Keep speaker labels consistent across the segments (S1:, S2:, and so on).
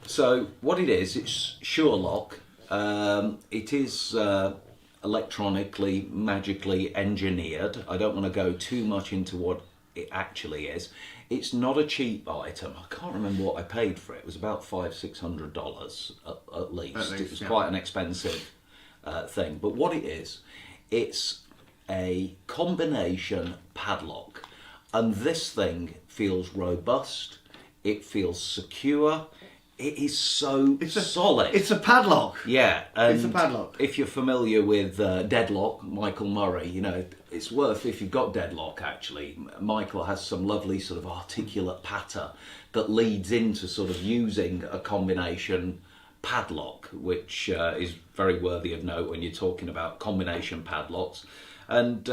S1: So what it is, it's Sure Lock. It is electronically, magically engineered. I don't want to go too much into what it actually is. It's not a cheap item. I can't remember what I paid for it. It was about $500-600 at least. It was quite an expensive thing. But what it is, it's a combination padlock. And this thing feels robust. It feels secure. It is so solid.
S2: It's a padlock.
S1: Yeah.
S2: It's a padlock.
S1: If you're familiar with Deadlock, Michael Murray, you know, it's worth, if you've got Deadlock actually, Michael has some lovely sort of articulate patter that leads into sort of using a combination padlock, which is very worthy of note when you're talking about combination padlocks. And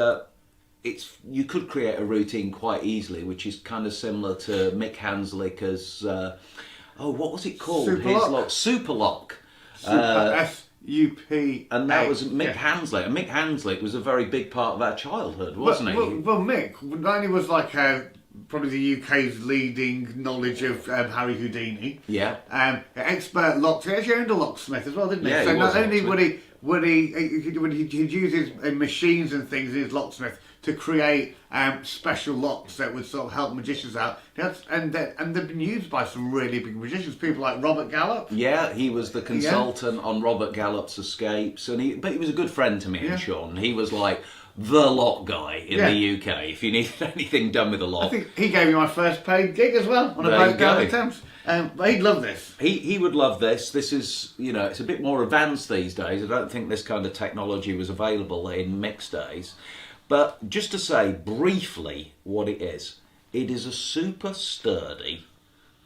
S1: you could create a routine quite easily, which is kind of similar to Mick Hanslicker's what was it called?
S2: Super
S1: Lock.
S2: S-U-P.
S1: And that was Mick Hanslick. And Mick Hanslick was a very big part of our childhood, wasn't he?
S2: Well, Mick not only was like probably the UK's leading knowledge of Harry Houdini.
S1: Yeah.
S2: Expert locksmith. He actually owned a locksmith as well, didn't he?
S1: Yeah,
S2: so
S1: he was
S2: not only would he'd use his machines and things in his locksmith to create special locks that would sort of help magicians out. And they've been used by some really big magicians, people like Robert Gallop.
S1: Yeah, he was the consultant on Robert Gallop's escapes, but he was a good friend to me and Sean. He was like the lock guy in the UK. If you needed anything done with a lock,
S2: I think he gave me my first paid gig as well on a boat down the Thames. But he'd love this.
S1: He would love this. This is, it's a bit more advanced these days. I don't think this kind of technology was available in Mick's days. But just to say briefly what it is a super sturdy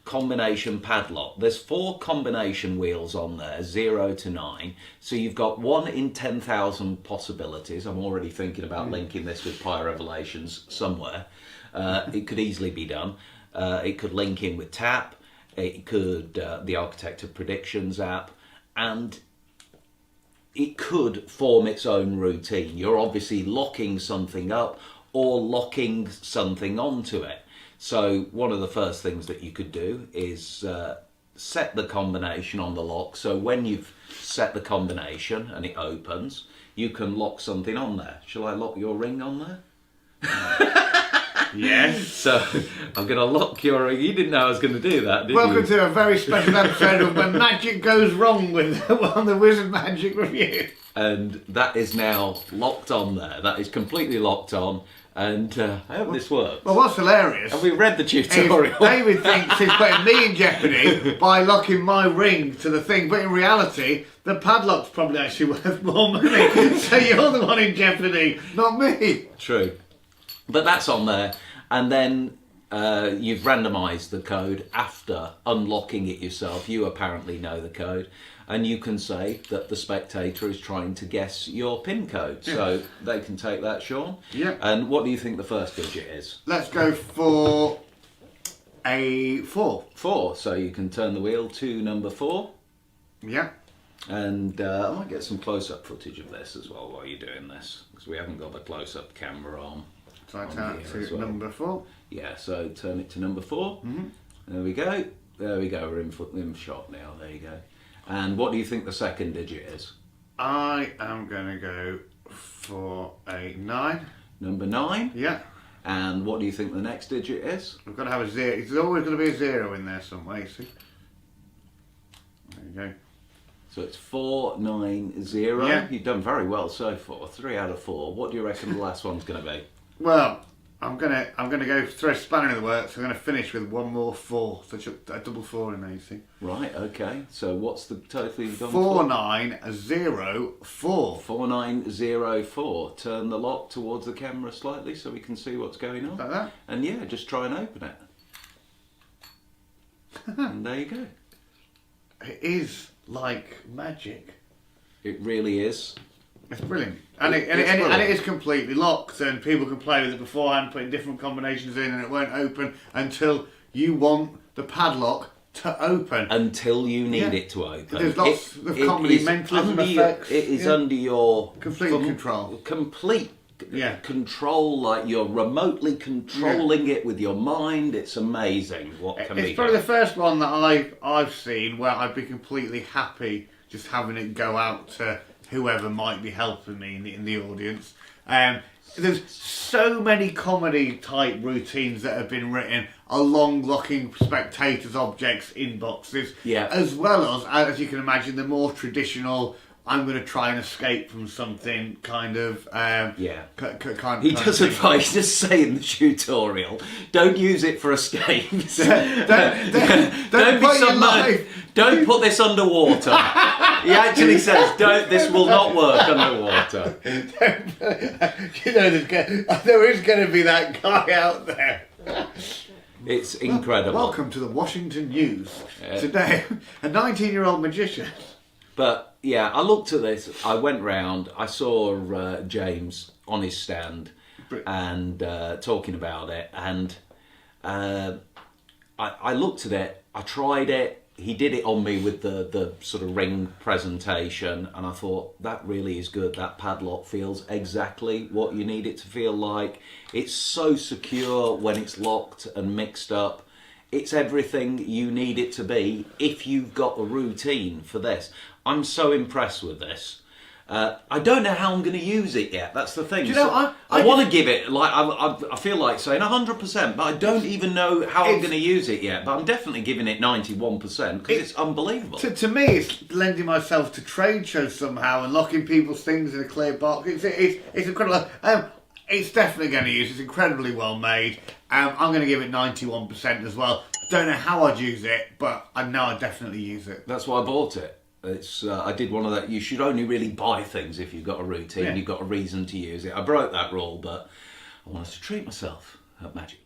S1: combination padlock. There's 4 combination wheels on there, 0 to 9. So you've got 1 in 10,000 possibilities. I'm already thinking about linking this with Pyre Revelations somewhere. It could easily be done. It could link in with TAP. It could, the Architect of Predictions app. And it could form its own routine. You're obviously locking something up or locking something onto it. So one of the first things that you could do is set the combination on the lock. So when you've set the combination and it opens, you can lock something on there. Shall I lock your ring on there?
S2: Yes.
S1: So I'm going to lock your ring. You didn't know I was going to do that, did you?
S2: Welcome to a very special episode of When Magic Goes Wrong on the Wizard Magic Review.
S1: And that is now locked on there. That is completely locked on. And I hope this works.
S2: Well, what's hilarious...
S1: Have we read the tutorial?
S2: David thinks he's putting me in jeopardy by locking my ring to the thing, but in reality, the padlock's probably actually worth more money. So you're the one in jeopardy, not me.
S1: True. But that's on there. And then you've randomised the code after unlocking it yourself. You apparently know the code. And you can say that the spectator is trying to guess your PIN code. Yeah. So they can take that, Sean.
S2: Yeah.
S1: And what do you think the first digit is?
S2: Let's go for a 4.
S1: 4. So you can turn the wheel to number 4.
S2: Yeah.
S1: And I might get some close-up footage of this as well while you're doing this, because we haven't got the close-up camera on.
S2: So I turn it to number 4.
S1: Yeah, so turn it to number 4. Mm-hmm. There we go. There we go. We're in shot now. There you go. And what do you think the second digit is?
S2: I am going to go for a 9.
S1: Number 9?
S2: Yeah.
S1: And what do you think the next digit is?
S2: We've got to have a 0. There's always going to be a 0 in there somewhere, you see. There you go.
S1: So it's 490.
S2: Yeah.
S1: You've done very well so far. 3 out of 4. What do you reckon the last one's going to be?
S2: Well, I'm gonna go throw a spanner in the works. I'm gonna finish with one more 4, so a double 4 in there. You see.
S1: Right. Okay. So what's the total you've done?
S2: 4904.
S1: 4904. Turn the lock towards the camera slightly so we can see what's going on.
S2: Like that.
S1: And yeah, just try and open it. And there you go.
S2: It is like magic.
S1: It really is.
S2: It's brilliant. And it is completely locked, and people can play with it beforehand, putting different combinations in, and it won't open until you want the padlock to open.
S1: Until you need it to open.
S2: There's lots of comedy mentalism effects.
S1: It is under your
S2: complete control.
S1: Complete control, like you're remotely controlling it with your mind. It's amazing what can be done.
S2: It's probably the first one that I've seen where I'd be completely happy just having it go out to whoever might be helping me in the audience. There's so many comedy type routines that have been written along locking spectators' objects in boxes, as well as you can imagine, the more traditional I'm going to try and escape from something kind of
S1: He does advise, just say in the tutorial, don't use it for escapes. Don't be submerged. Don't put this underwater. He actually says, this will not work underwater.
S2: You know, there is going to be that guy out there.
S1: It's incredible.
S2: Welcome to the Washington News. Today, a 19-year-old magician.
S1: But yeah, I looked at this, I went round, I saw James on his stand and talking about it, and I looked at it, I tried it, he did it on me with the sort of ring presentation, and I thought, that really is good. That padlock feels exactly what you need it to feel like. It's so secure when it's locked and mixed up. It's everything you need it to be if you've got a routine for this. I'm so impressed with this. I don't know how I'm going to use it yet. That's the thing.
S2: Do you know,
S1: I want to give it, like, I feel like saying 100%, but I don't even know how I'm going to use it yet. But I'm definitely giving it 91% because it's unbelievable.
S2: To me, it's lending myself to trade shows somehow and locking people's things in a clear box. It's incredible. It's definitely going to use it. It's incredibly well made. I'm going to give it 91% as well. Don't know how I'd use it, but I know I'd definitely use it.
S1: That's why I bought it. It's I did one of that. You should only really buy things if you've got a routine. You've got a reason to use it. I broke that rule, but I wanted to treat myself at Magic.